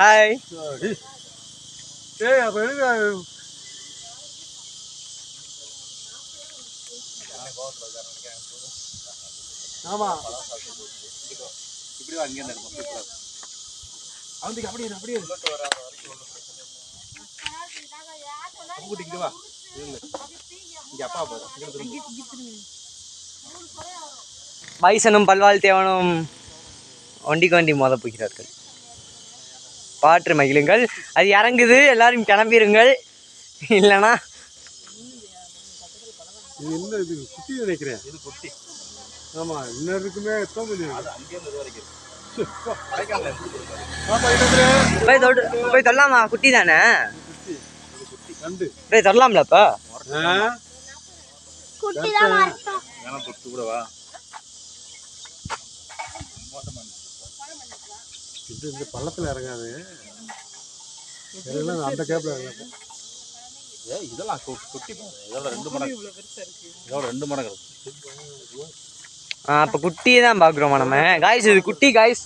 Hi. ஆமா இப்படி அங்கே அப்படியே அப்படியே வா இங்க அப்பா பைசனும் பல்வாழ் தேவனும் ஒண்டிக்கு வண்டி மோத போகிறார்கள். பாற்று மகிழுங்கள். அது இறங்குது, எல்லாரும் கிளம்பிருங்கள். இல்லைனா இது என்ன இது குட்டி நினைக்கிறேன். இது குட்டி. ஆமா இன்னருக்குமே போய் தொடலாமா? குட்டி தானே போய் தொடலாம்ல? இப்ப இந்த பள்ளத்துல இறங்காது, அந்த கேப்ல இறங்காது. இதெல்லாம் குட்டி இதோட 2 மடங்கு, இதோட 2 மடங்கு. அப்போ குட்டியே தான் பார்க்குறோமா நம்ம? காய்ஸ் இது குட்டி காய்ஸ்.